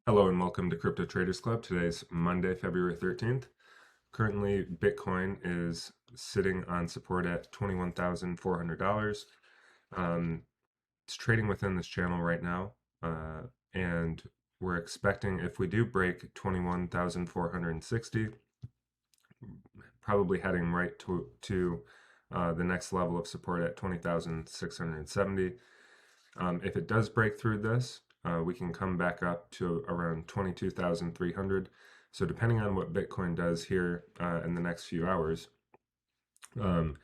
Hello and welcome to Crypto Traders Club. Today's Monday, February 13th. Currently, Bitcoin is sitting on support at $21,400. It's trading within this channel right now, and we're expecting if we do break 21,460, probably heading right to the next level of support at 20,670. If it does break through this, we can come back up to around 22,300. So depending on what Bitcoin does here in the next few hours, um,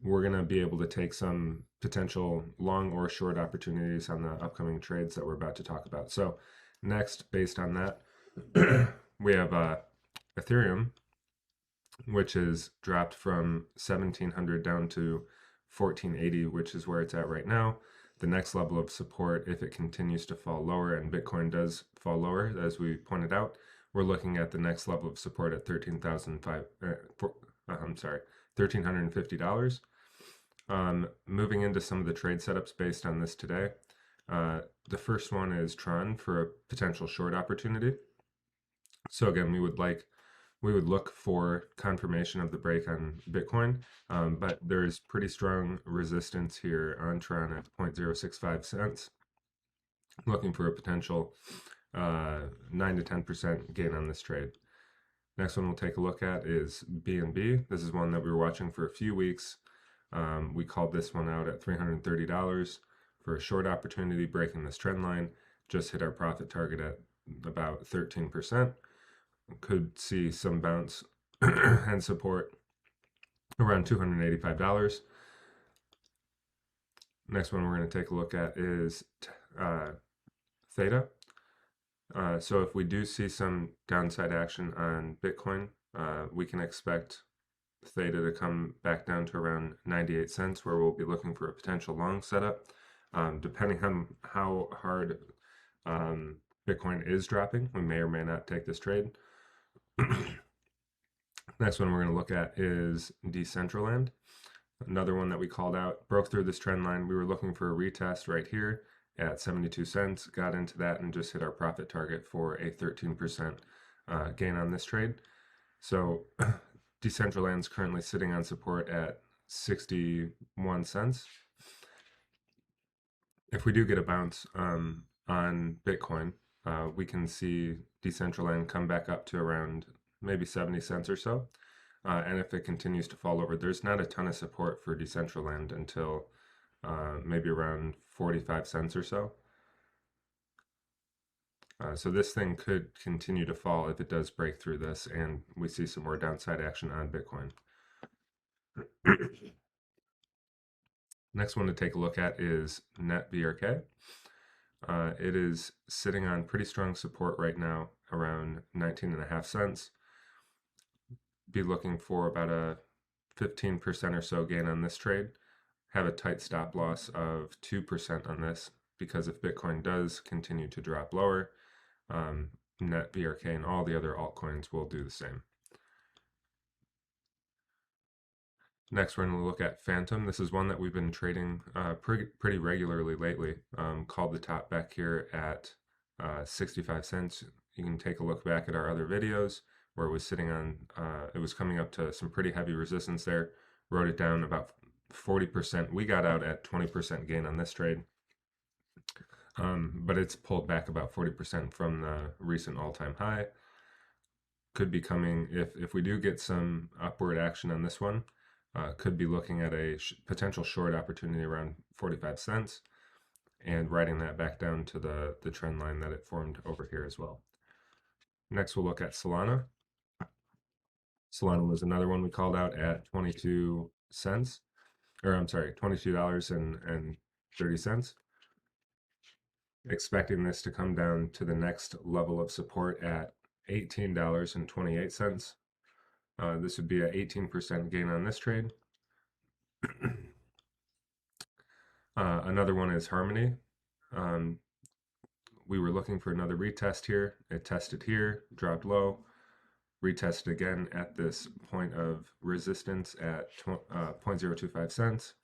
we're going to be able to take some potential long or short opportunities on the upcoming trades that we're about to talk about. So next, based on that, we have Ethereum, which is dropped from 1700 down to 1480, which is where it's at right now. The next level of support, if it continues to fall lower and Bitcoin does fall lower, as we pointed out, we're looking at the next level of support at $1,350. Moving into some of the trade setups based on this today. The first one is Tron for a potential short opportunity. So again, we would look for confirmation of the break on Bitcoin, but there's pretty strong resistance here on Tron at 0.065 cents. Looking for a potential 9 to 10% gain on this trade. Next one we'll take a look at is BNB. This is one that we were watching for a few weeks. We called this one out at $330 for a short opportunity, breaking this trend line. Just hit our profit target at about 13%. Could see some bounce and support around $285. Next one we're going to take a look at is THETA. So if we do see some downside action on Bitcoin, we can expect THETA to come back down to around 98 cents, where we'll be looking for a potential long setup. Depending on how hard Bitcoin is dropping, we may or may not take this trade. Next one we're going to look at is Decentraland. Another one that we called out, broke through this trend line. We were looking for a retest right here at 72 cents, got into that and just hit our profit target for a 13% gain on this trade. So Decentraland's currently sitting on support at 61 cents. If we do get a bounce on Bitcoin, we can see Decentraland come back up to around maybe 70 cents or so. And if it continues to fall over, there's not a ton of support for Decentraland until maybe around 45 cents or so. So this thing could continue to fall if it does break through this and we see some more downside action on Bitcoin. Next one to take a look at is NetBRK. It is sitting on pretty strong support right now, around 19.5 cents. Be looking for about a 15% or so gain on this trade. Have a tight stop loss of 2% on this, because if Bitcoin does continue to drop lower, NetBRK and all the other altcoins will do the same. Next, we're going to look at Phantom. This is one that we've been trading pretty regularly lately. Called the top back here at 65 cents. You can take a look back at our other videos where it was sitting on, it was coming up to some pretty heavy resistance there. Wrote it down about 40%. We got out at 20% gain on this trade. But it's pulled back about 40% from the recent all-time high. Could be coming, if we do get some upward action on this one, could be looking at a potential short opportunity around 45 cents and writing that back down to the trend line that it formed over here as well. Next, we'll look at Solana. Solana was another one we called out at 22 cents, or I'm sorry, $22.30. Expecting this to come down to the next level of support at $18.28. This would be an 18% gain on this trade. Another one is Harmony. We were looking for another retest here. It tested here, dropped low, retested again at this point of resistance at 0.025 cents.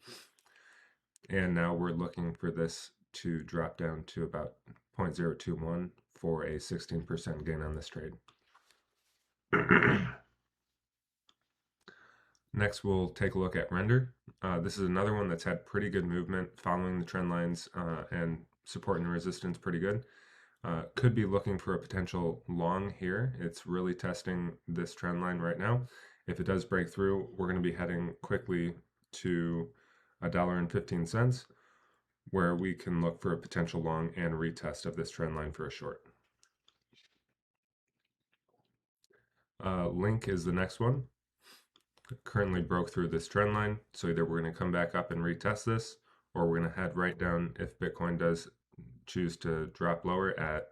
And now we're looking for this to drop down to about 0.021 for a 16% gain on this trade. Next, we'll take a look at Render. This is another one that's had pretty good movement following the trend lines and support and resistance pretty good. Could be looking for a potential long here. It's really testing this trend line right now. If it does break through, we're going to be heading quickly to $1.15, where we can look for a potential long and retest of this trend line for a short. Link is the next one. Currently broke through this trend line, so either we're going to come back up and retest this, or we're going to head right down if Bitcoin does choose to drop lower at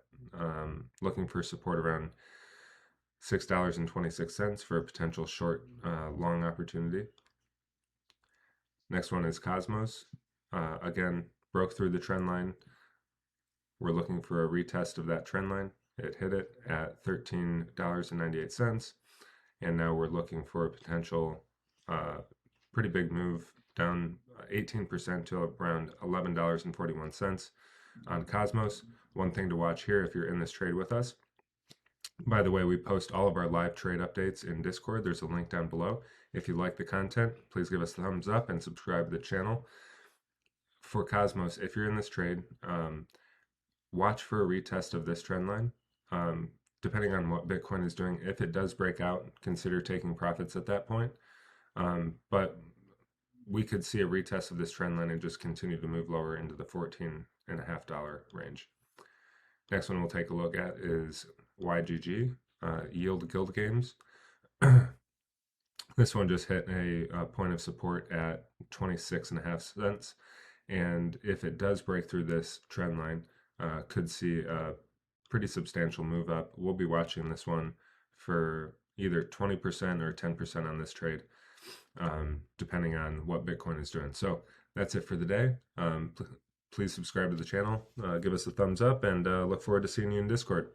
looking for support around $6.26 for a potential short long opportunity. Next one is Cosmos. Again, broke through the trend line. We're looking for a retest of that trend line. It hit it at $13.98, and now we're looking for a potential pretty big move down 18% to around $11.41 on Cosmos. One thing to watch here if you're in this trade with us. By the way, we post all of our live trade updates in Discord. There's a link down below. If you like the content, please give us a thumbs up and subscribe to the channel. For Cosmos, if you're in this trade, watch for a retest of this trend line. Depending on what Bitcoin is doing, if it does break out, consider taking profits at that point. But we could see a retest of this trend line and just continue to move lower into the $14.50 range. Next one we'll take a look at is YGG, Yield Guild Games. This one just hit a point of support at 26.5 cents. And if it does break through this trend line, could see a pretty substantial move up. We'll be watching this one for either 20% or 10% on this trade, depending on what Bitcoin is doing. So that's it for the day. Please subscribe to the channel, give us a thumbs up, and look forward to seeing you in Discord.